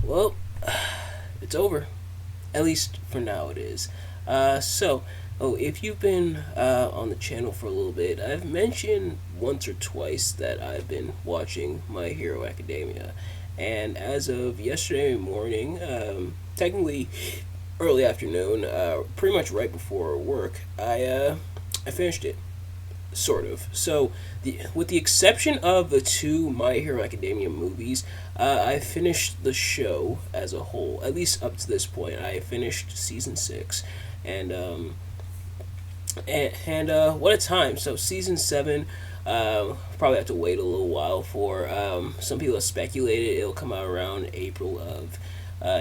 Well, it's over. At least for now, it is. If you've been on the channel for a little bit, I've mentioned once or twice that I've been watching My Hero Academia. And as of yesterday morning, technically early afternoon, pretty much right before work, I finished it. Sort of. With the exception of the two My Hero Academia movies, I finished the show as a whole. At least up to this point, I finished season 6, and what a time! So season 7, probably have to wait a little while for. Some people have speculated it'll come out around April of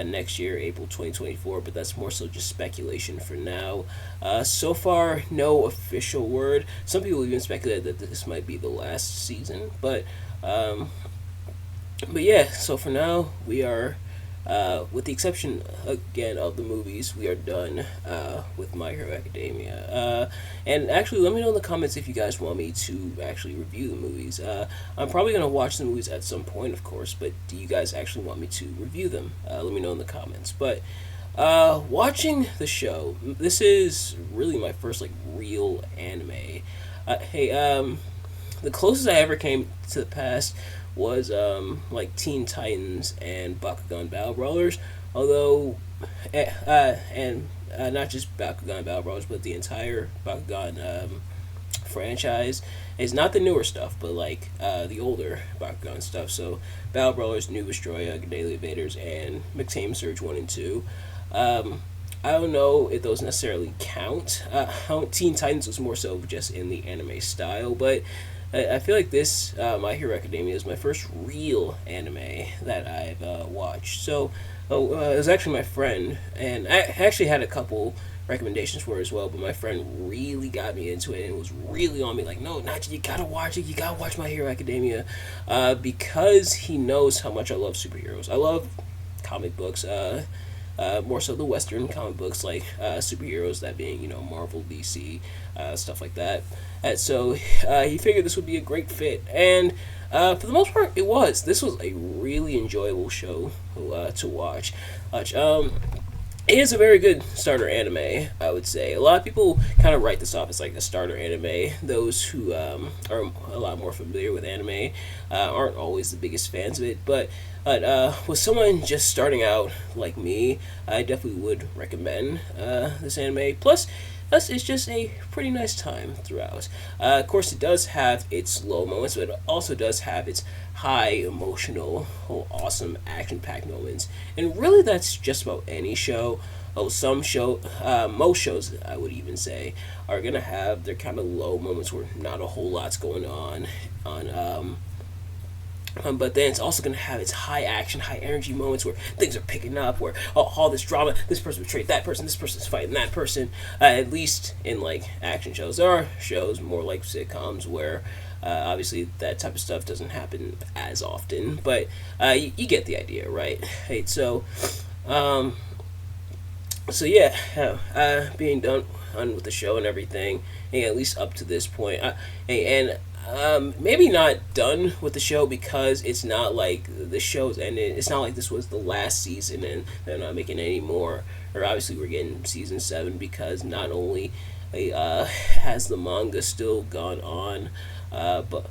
next year, April 2024, but that's more so just speculation for now. So far, no official word. Some people even speculated that this might be the last season, but yeah. So for now, we are, with the exception again of the movies, we are done with My Hero Academia. And actually, let me know in the comments if you guys want me to actually review the movies. I'm probably gonna watch the movies at some point, of course, but do you guys actually want me to review them? Let me know in the comments. But watching the show, this is really my first like real anime. The closest I ever came to the past was like Teen Titans and Bakugan Battle Brawlers. Although, and not just Bakugan Battle Brawlers, but the entire Bakugan franchise. It's not the newer stuff, but like the older Bakugan stuff. So Battle Brawlers, New Destroyer, Daily Invaders, and McTame Surge 1 and 2. I don't know if those necessarily count. Teen Titans was more so just in the anime style, but I feel like this My Hero Academia is my first real anime that I've watched. It was actually my friend, and I actually had a couple recommendations for it as well, but my friend really got me into it and was really on me like, no, Najee, you gotta watch it, you gotta watch My Hero Academia, because he knows how much I love superheroes. I love comic books, more so the Western comic books, like superheroes, that being, Marvel, DC, stuff like that. And so he figured this would be a great fit, and for the most part, it was. This was a really enjoyable show to watch. It is a very good starter anime, I would say. A lot of people kind of write this off as like a starter anime. Those who are a lot more familiar with anime aren't always the biggest fans of it, but with someone just starting out like me, I definitely would recommend this anime. Plus, it's just a pretty nice time throughout. Of course, it does have its low moments, but it also does have its high emotional, awesome action-packed moments. And really, that's just about any show. Most shows, I would even say, are gonna have their kind of low moments where not a whole lot's going on. But then it's also going to have its high action, high energy moments where things are picking up, where all this drama, this person betrayed that person, this person's fighting that person. At least in like action shows, there are shows more like sitcoms where obviously that type of stuff doesn't happen as often, but you get the idea, right? Hey, um, being done with the show and everything, and at least up to this point, maybe not done with the show because it's not like the show's ended. It's not like this was the last season and they're not making any more. Or obviously we're getting season 7 because not only has the manga still gone on, but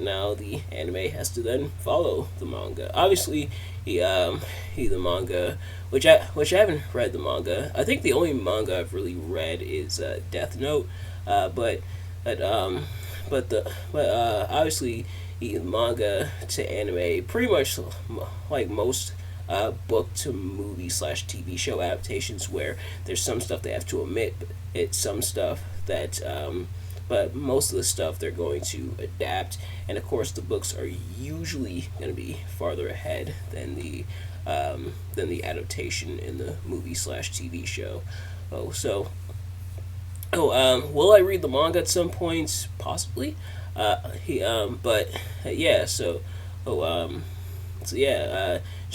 now the anime has to then follow the manga. Obviously, the manga, which I haven't read the manga. I think the only manga I've really read is Death Note, but but obviously the manga to anime pretty much like most book to movie slash TV show adaptations where there's some stuff they have to omit, but it's some stuff that but most of the stuff they're going to adapt, and of course the books are usually going to be farther ahead than the adaptation in the movie slash TV show. Will I read the manga at some point? Possibly. But yeah. Just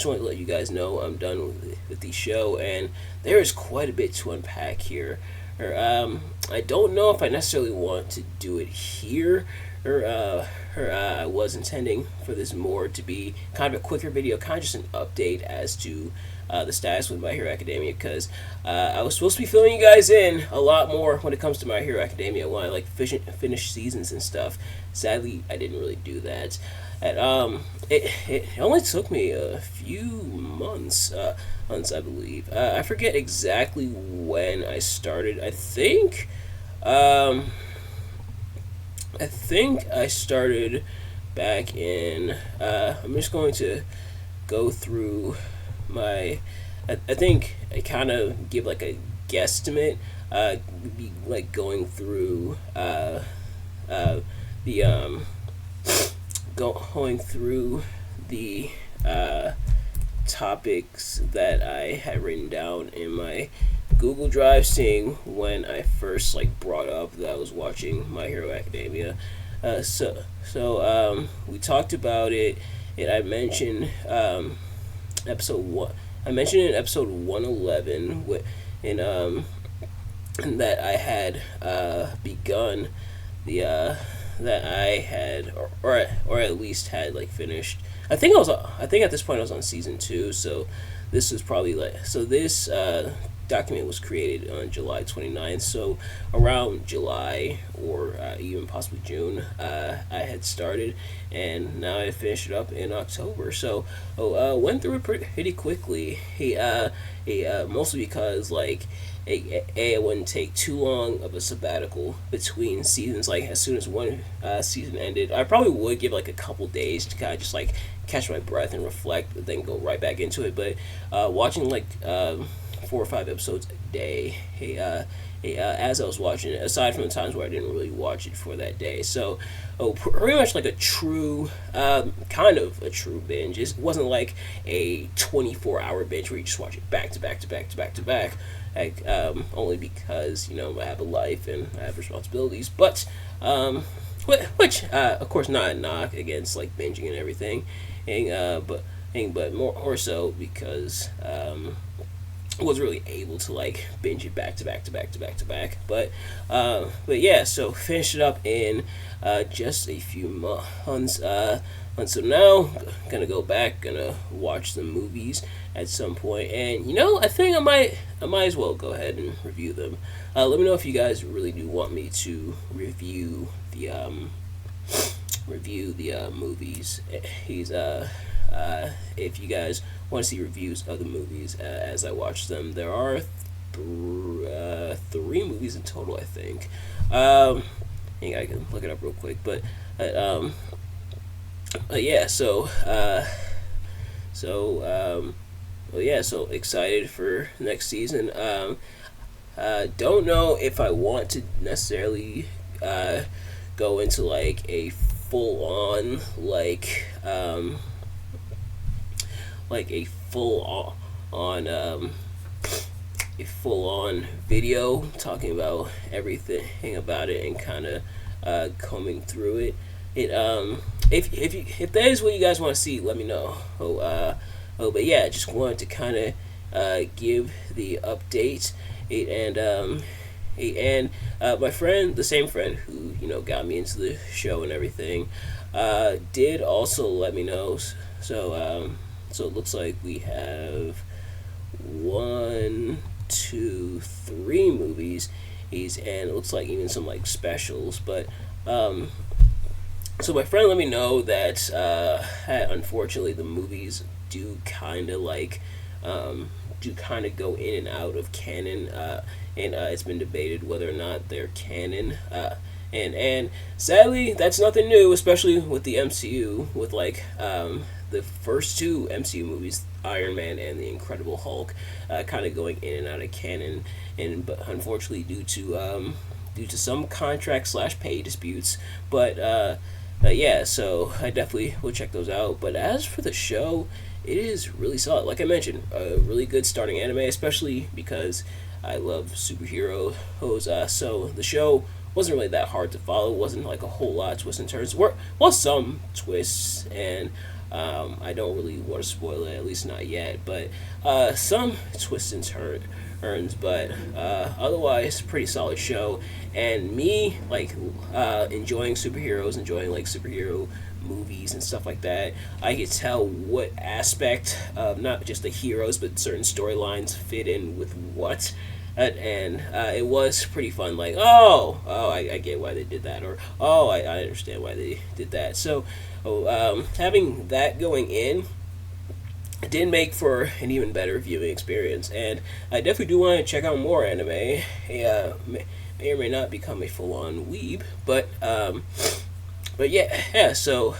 wanted to let you guys know I'm done with the show, and there is quite a bit to unpack here. I don't know if I necessarily want to do it here, I was intending for this more to be kind of a quicker video, kind of just an update as to the status with My Hero Academia, because I was supposed to be filling you guys in a lot more when it comes to My Hero Academia when I like finish seasons and stuff. Sadly, I didn't really do that. And it only took me a few months, I believe. I forget exactly when I started. I think I started back in. I'm just going to go through my. I think I kind of give like a guesstimate. Be like going through the going through the topics that I had written down in my Google Drive, seeing when I first like brought up that I was watching My Hero Academia. So we talked about it. And I mentioned episode one. I mentioned in episode 111 in that I had begun the that I had or at least had like finished. I think at this point I was on season 2, so this was probably this document was created on July 29th, so around July or even possibly June I had started, and now I finished it up in October. So went through it pretty quickly. Mostly because like it wouldn't take too long of a sabbatical between seasons. Like as soon as one season ended, I probably would give like a couple days to kind of just like catch my breath and reflect, but then go right back into it. But watching like 4 or 5 episodes a day, as I was watching it, aside from the times where I didn't really watch it for that day. So pretty much like a true, kind of a true binge. It wasn't like a 24-hour binge where you just watch it back to back to back to back to back. Like, only because, I have a life and I have responsibilities. But, which of course, not a knock against like binging and everything, but more so because I was really able to like binge it back to back to back to back to back. But yeah, so finished it up in just a few months. And so now gonna go back, gonna watch the movies at some point, and I think I might as well go ahead and review them. Let me know if you guys really do want me to review the movies. If you guys want to see reviews of the movies as I watch them, there are 3 movies in total, I think. I think I can look it up real quick, but yeah. So excited for next season. Don't know if I want to necessarily go into like a full on a full on video talking about everything about it and kind of combing through it. If that is what you guys want to see, let me know. But yeah, just wanted to kind of give the update. And my friend, the same friend who got me into the show and everything, did also let me know. So it looks like we have 1, 2, 3 movies, and it looks like even some like specials. But so my friend let me know that unfortunately the movies do kind of go in and out of canon, and it's been debated whether or not they're canon. And sadly, that's nothing new, especially with the MCU, with like the first 2 MCU movies, Iron Man and the Incredible Hulk, kind of going in and out of canon, but unfortunately due to some contract / pay disputes. But yeah, so I definitely will check those out. But as for the show, it is really solid. Like I mentioned, a really good starting anime, especially because I love superheroes. So the show wasn't really that hard to follow. It wasn't like a whole lot of twists and turns. There was some twists, and I don't really want to spoil it, at least not yet. But some twists and turns, but otherwise, pretty solid show. And me, like, enjoying superheroes, enjoying like superhero movies and stuff like that. I could tell what aspect of not just the heroes, but certain storylines fit in with what. And it was pretty fun. Like, I get why they did that, or I understand why they did that. So, having that going in did make for an even better viewing experience. And I definitely do want to check out more anime. May or may not become a full on weeb, but yeah. So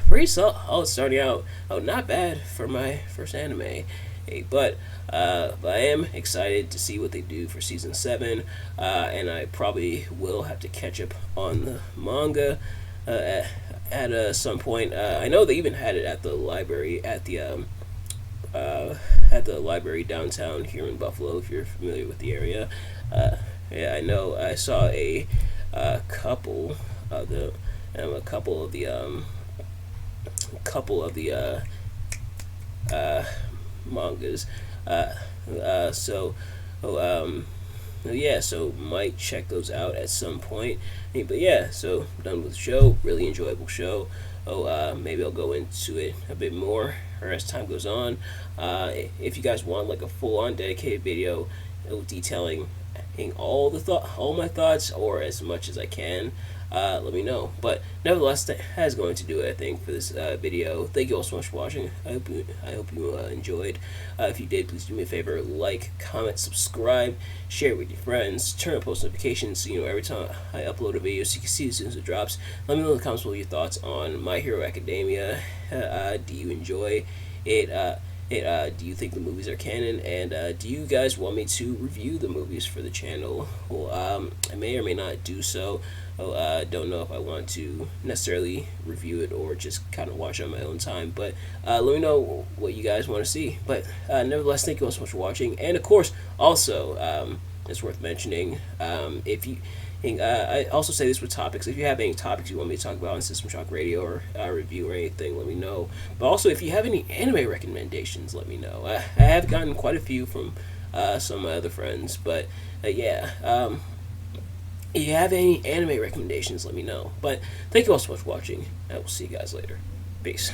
pretty solid starting out. Oh, not bad for my first anime. Hey, but I am excited to see what they do for season 7, and I probably will have to catch up on the manga at some point. I know they even had it at the library at the library downtown here in Buffalo. If you're familiar with the area, yeah, I know. I saw couple of the a couple of the mangas. So, yeah, so might check those out at some point. But yeah, so done with the show. Really enjoyable show. Maybe I'll go into it a bit more or as time goes on. If you guys want like a full-on dedicated video detailing all my thoughts, or as much as I can, let me know. But nevertheless, that is going to do it, I think, for this video. Thank you all so much for watching. I hope you enjoyed. If you did, please do me a favor: like, comment, subscribe, share it with your friends, turn on post notifications so you know every time I upload a video, so you can see as soon as it drops. Let me know in the comments below your thoughts on My Hero Academia. Do you enjoy it? Do you think the movies are canon? And do you guys want me to review the movies for the channel? Well, I may or may not do so. Don't know if I want to necessarily review it or just kind of watch it on my own time. But let me know what you guys want to see. But nevertheless, thank you all so much for watching. And of course, also, it's worth mentioning, if you... I also say this with topics. If you have any topics you want me to talk about on System Shock Radio or review or anything, let me know. But also, if you have any anime recommendations, let me know. I have gotten quite a few from some of my other friends. But yeah, if you have any anime recommendations, let me know. But thank you all so much for watching. I will see you guys later. Peace.